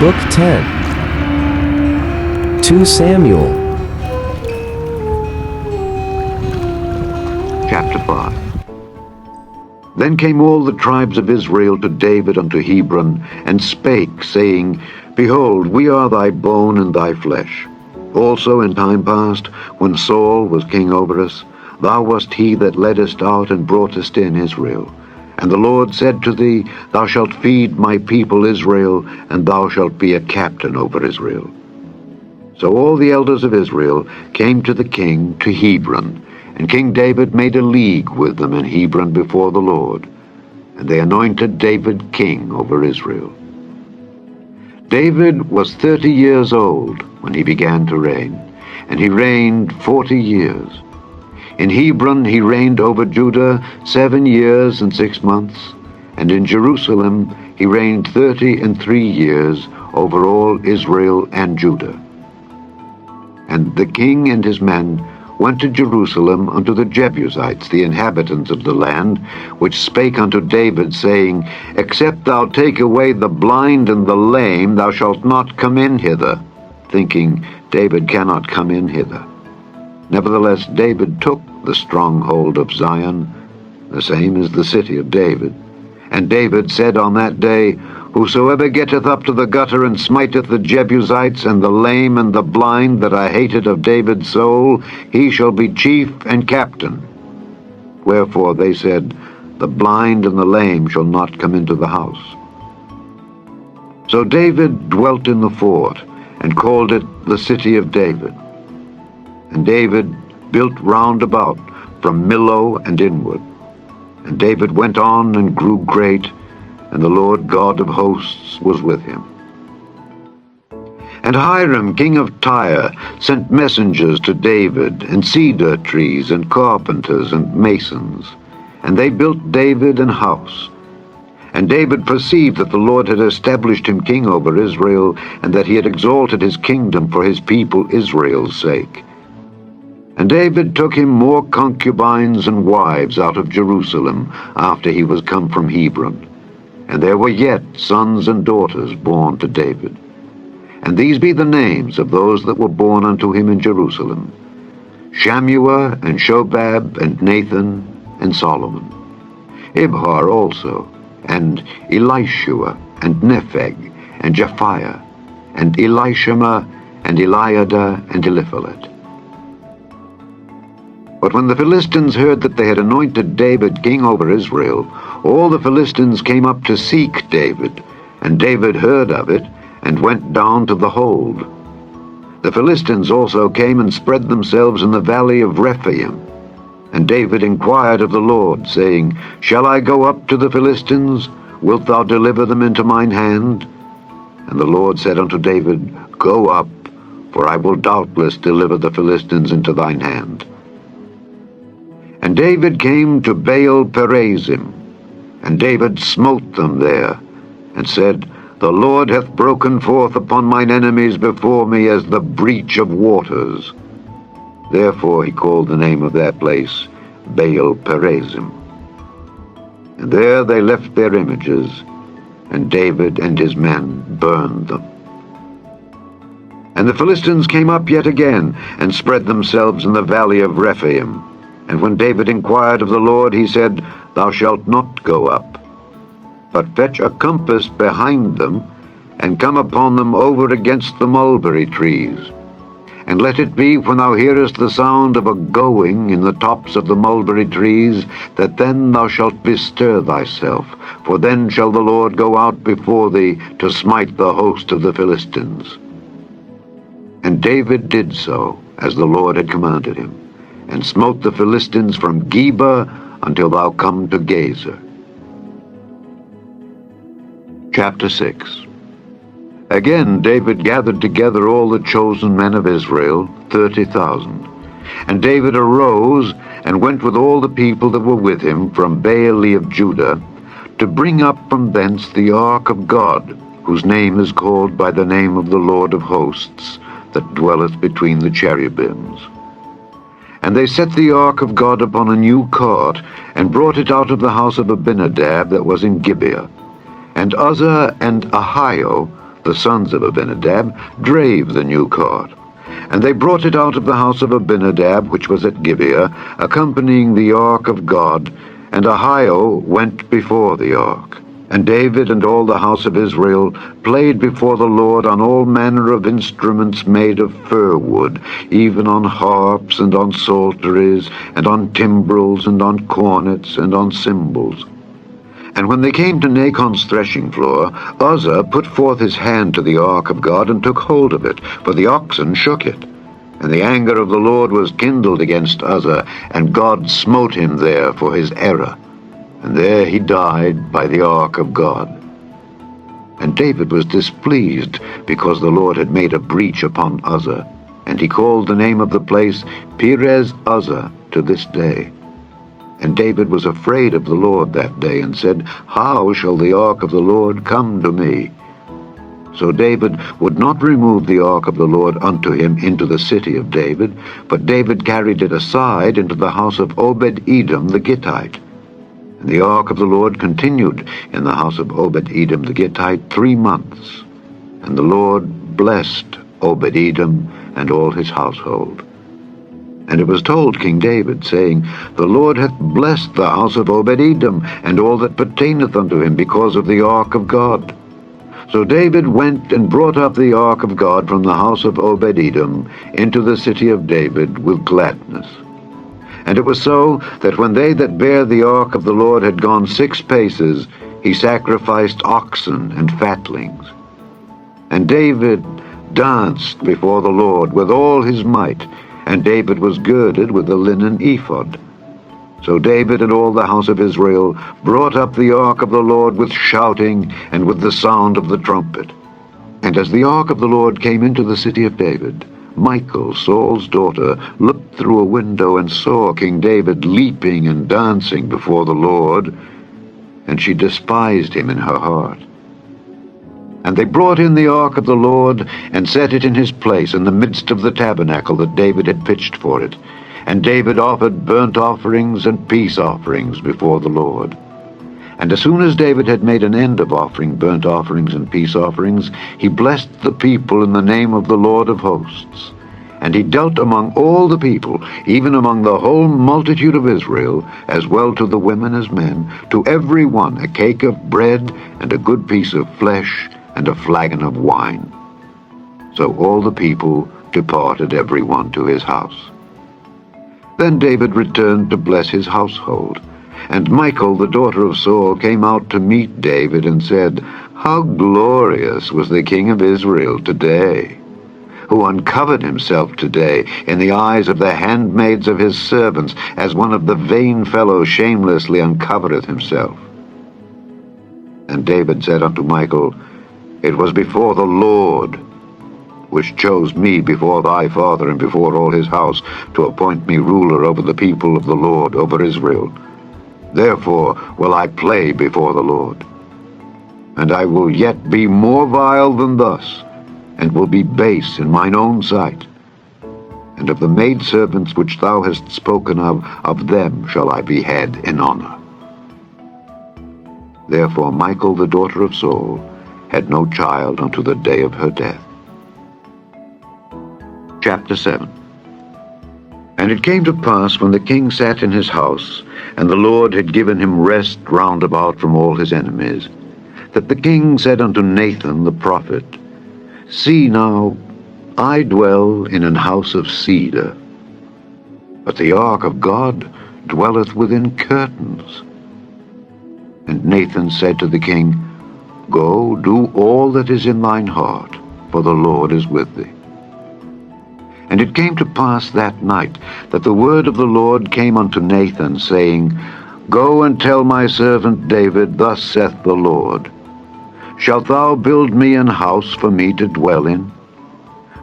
Book 10. 2 Samuel. Chapter 5. Then came all the tribes of Israel to David unto Hebron, and spake, saying, Behold, we are thy bone and thy flesh. Also in time past, when Saul was king over us, thou wast he that leddest out and broughtest in Israel. And the Lord said to thee, Thou shalt feed my people Israel, and thou shalt be a captain over Israel. So all the elders of Israel came to the king to Hebron, and King David made a league with them in Hebron before the Lord. And they anointed David king over Israel. David was 30 years old when he began to reign, and he reigned 40 years. In Hebron he reigned over Judah 7 years and 6 months, and in Jerusalem he reigned 33 years over all Israel and Judah. And the king and his men went to Jerusalem unto the Jebusites, the inhabitants of the land, which spake unto David, saying, Except thou take away the blind and the lame, thou shalt not come in hither, thinking, David cannot come in hither. Nevertheless David took the stronghold of Zion, the same is the city of David. And David said on that day, Whosoever getteth up to the gutter and smiteth the Jebusites and the lame and the blind that I hated of David's soul, he shall be chief and captain. Wherefore they said, The blind and the lame shall not come into the house. So David dwelt in the fort, and called it the city of David. And David built round about from Millo and inward. And David went on and grew great, and the Lord God of hosts was with him. And Hiram king of Tyre sent messengers to David, and cedar trees, and carpenters, and masons. And they built David an house. And David perceived that the Lord had established him king over Israel, and that he had exalted his kingdom for his people Israel's sake. And David took him more concubines and wives out of Jerusalem, after he was come from Hebron. And there were yet sons and daughters born to David. And these be the names of those that were born unto him in Jerusalem: Shammua, and Shobab, and Nathan, and Solomon. Ibhar also, and Elishua, and Nepheg, and Japhiah, and Elishama, and Eliada, and Eliphalet. But when the Philistines heard that they had anointed David king over Israel, all the Philistines came up to seek David, and David heard of it, and went down to the hold. The Philistines also came and spread themselves in the valley of Rephaim. And David inquired of the Lord, saying, Shall I go up to the Philistines? Wilt thou deliver them into mine hand? And the Lord said unto David, Go up, for I will doubtless deliver the Philistines into thine hand. And David came to Baal Perazim, and David smote them there, and said, The Lord hath broken forth upon mine enemies before me as the breach of waters. Therefore he called the name of that place Baal Perazim. And there they left their images, and David and his men burned them. And the Philistines came up yet again, and spread themselves in the valley of Rephaim. And when David inquired of the Lord, he said, Thou shalt not go up, but fetch a compass behind them, and come upon them over against the mulberry trees. And let it be, when thou hearest the sound of a going in the tops of the mulberry trees, that then thou shalt bestir thyself, for then shall the Lord go out before thee to smite the host of the Philistines. And David did so, as the Lord had commanded him, and smote the Philistines from Geba until thou come to Gazer. Chapter 6. Again David gathered together all the chosen men of Israel, 30,000. And David arose, and went with all the people that were with him from Baale of Judah, to bring up from thence the ark of God, whose name is called by the name of the Lord of hosts, that dwelleth between the cherubims. And they set the ark of God upon a new cart, and brought it out of the house of Abinadab that was in Gibeah. And Uzzah and Ahio, the sons of Abinadab, drave the new cart. And they brought it out of the house of Abinadab, which was at Gibeah, accompanying the ark of God, and Ahio went before the ark. And David and all the house of Israel played before the Lord on all manner of instruments made of fir wood, even on harps, and on psalteries, and on timbrels, and on cornets, and on cymbals. And when they came to Nachon's threshing floor, Uzzah put forth his hand to the ark of God, and took hold of it, for the oxen shook it. And the anger of the Lord was kindled against Uzzah, and God smote him there for his error. And there he died by the ark of God. And David was displeased, because the Lord had made a breach upon Uzzah. And he called the name of the place Perez Uzzah to this day. And David was afraid of the Lord that day, and said, How shall the ark of the Lord come to me? So David would not remove the ark of the Lord unto him into the city of David, but David carried it aside into the house of Obed-Edom the Gittite. And the ark of the Lord continued in the house of Obed-Edom the Gittite 3 months. And the Lord blessed Obed-Edom and all his household. And it was told King David, saying, The Lord hath blessed the house of Obed-Edom, and all that pertaineth unto him, because of the ark of God. So David went and brought up the ark of God from the house of Obed-Edom into the city of David with gladness. And it was so, that when they that bare the ark of the Lord had gone 6 paces, he sacrificed oxen and fatlings. And David danced before the Lord with all his might, and David was girded with a linen ephod. So David and all the house of Israel brought up the ark of the Lord with shouting and with the sound of the trumpet. And as the ark of the Lord came into the city of David, Michal, Saul's daughter, looked through a window and saw King David leaping and dancing before the Lord, and she despised him in her heart. And they brought in the ark of the Lord, and set it in his place in the midst of the tabernacle that David had pitched for it. And David offered burnt offerings and peace offerings before the Lord. And as soon as David had made an end of offering burnt offerings and peace offerings, he blessed the people in the name of the Lord of hosts. And he dealt among all the people, even among the whole multitude of Israel, as well to the women as men, to every one a cake of bread, and a good piece of flesh, and a flagon of wine. So all the people departed every one to his house. Then David returned to bless his household. And Michal, the daughter of Saul, came out to meet David, and said, How glorious was the king of Israel today, who uncovered himself today in the eyes of the handmaids of his servants, as one of the vain fellows shamelessly uncovereth himself. And David said unto Michal, It was before the Lord, which chose me before thy father and before all his house, to appoint me ruler over the people of the Lord, over Israel. Therefore will I play before the Lord. And I will yet be more vile than thus, and will be base in mine own sight. And of the maidservants which thou hast spoken of them shall I behead in honor. Therefore Michal, the daughter of Saul, had no child unto the day of her death. Chapter 7. And it came to pass, when the king sat in his house, and the Lord had given him rest round about from all his enemies, that the king said unto Nathan the prophet, See now, I dwell in an house of cedar, but the ark of God dwelleth within curtains. And Nathan said to the king, Go, do all that is in thine heart, for the Lord is with thee. And it came to pass that night that the word of the Lord came unto Nathan, saying, Go and tell my servant David, Thus saith the Lord, Shalt thou build me an house for me to dwell in?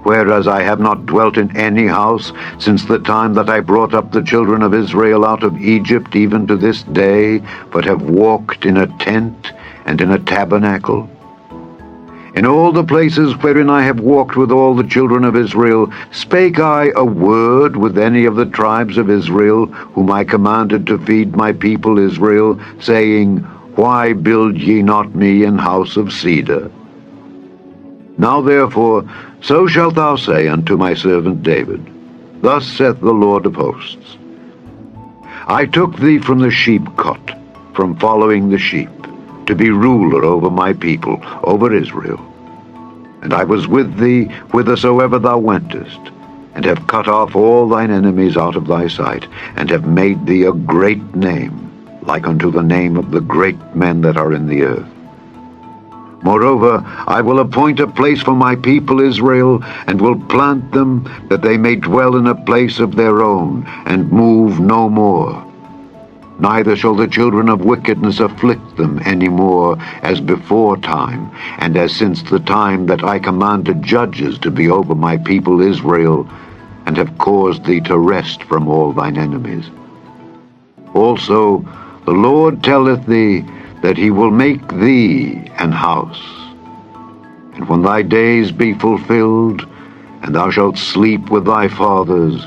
Whereas I have not dwelt in any house since the time that I brought up the children of Israel out of Egypt, even to this day, but have walked in a tent and in a tabernacle. In all the places wherein I have walked with all the children of Israel, spake I a word with any of the tribes of Israel, whom I commanded to feed my people Israel, saying, Why build ye not me an house of cedar? Now therefore, so shalt thou say unto my servant David, Thus saith the Lord of hosts, I took thee from the sheepcot, from following the sheep, to be ruler over my people, over Israel. And I was with thee whithersoever thou wentest, and have cut off all thine enemies out of thy sight, and have made thee a great name, like unto the name of the great men that are in the earth. Moreover, I will appoint a place for my people Israel, and will plant them, that they may dwell in a place of their own, and move no more. Neither shall the children of wickedness afflict them any more, as before time, and as since the time that I commanded judges to be over my people Israel, and have caused thee to rest from all thine enemies. Also, the Lord telleth thee that he will make thee an house. And when thy days be fulfilled, and thou shalt sleep with thy fathers,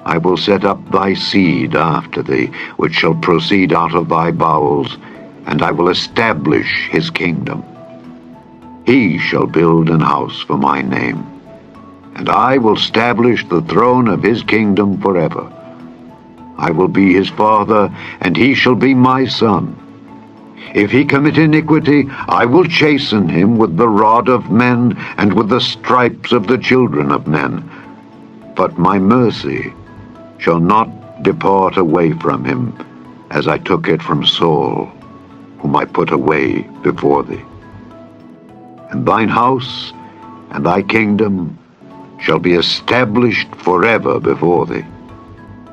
I will set up thy seed after thee, which shall proceed out of thy bowels, and I will establish his kingdom. He shall build an house for my name, and I will establish the throne of his kingdom forever. I will be his father, and he shall be my son. If he commit iniquity, I will chasten him with the rod of men, and with the stripes of the children of men. But my mercy shall not depart away from him, as I took it from Saul, whom I put away before thee. And thine house and thy kingdom shall be established forever before thee.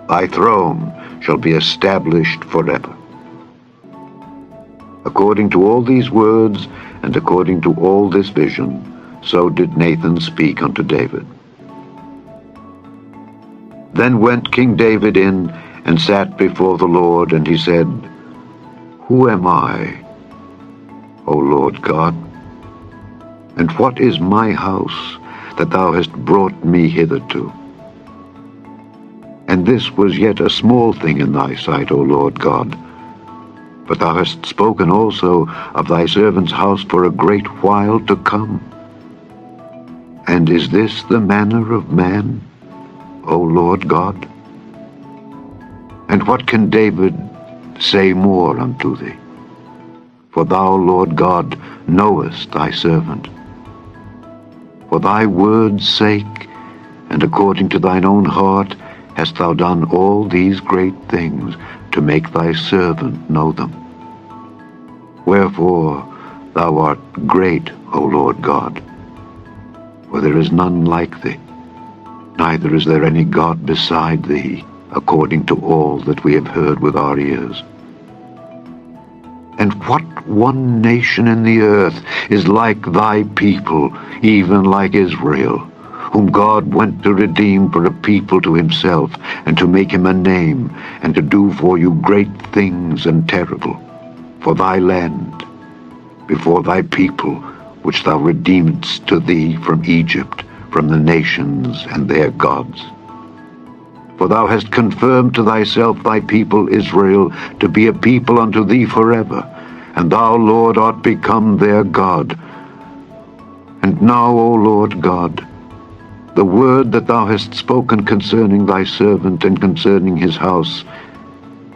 Thy throne shall be established forever. According to all these words, and according to all this vision, so did Nathan speak unto David. Then went King David in, and sat before the Lord, and he said, Who am I, O Lord God? And what is my house, that thou hast brought me hitherto? And this was yet a small thing in thy sight, O Lord God. But thou hast spoken also of thy servant's house for a great while to come. And is this the manner of man, O Lord God? And what can David say more unto thee? For thou, Lord God, knowest thy servant. For thy word's sake, and according to thine own heart, hast thou done all these great things, to make thy servant know them. Wherefore thou art great, O Lord God, for there is none like thee, neither is there any God beside thee, according to all that we have heard with our ears. And what one nation in the earth is like thy people, even like Israel, whom God went to redeem for a people to himself, and to make him a name, and to do for you great things and terrible, for thy land, before thy people, which thou redeemedst to thee from Egypt, from the nations and their gods. For thou hast confirmed to thyself thy people Israel, to be a people unto thee forever, and thou, Lord, art become their God. And now, O Lord God, the word that thou hast spoken concerning thy servant and concerning his house,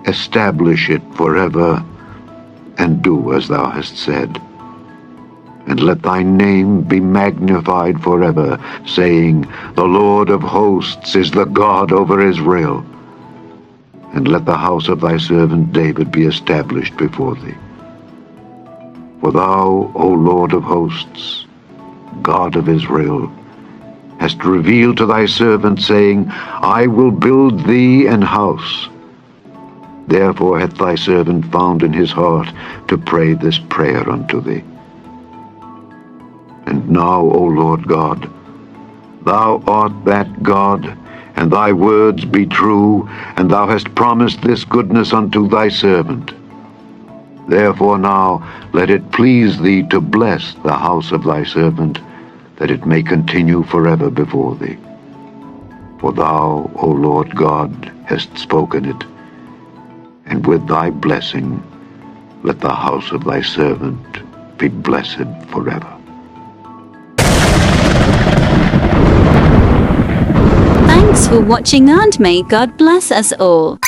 establish it forever, and do as thou hast said. And let thy name be magnified forever, saying, The Lord of hosts is the God over Israel. And let the house of thy servant David be established before thee. For thou, O Lord of hosts, God of Israel, hast revealed to thy servant, saying, I will build thee an house. Therefore hath thy servant found in his heart to pray this prayer unto thee. And now, O Lord God, thou art that God, and thy words be true, and thou hast promised this goodness unto thy servant. Therefore now let it please thee to bless the house of thy servant, that it may continue forever before thee. For thou, O Lord God, hast spoken it, and with thy blessing let the house of thy servant be blessed forever. Thanks for watching and may God bless us all.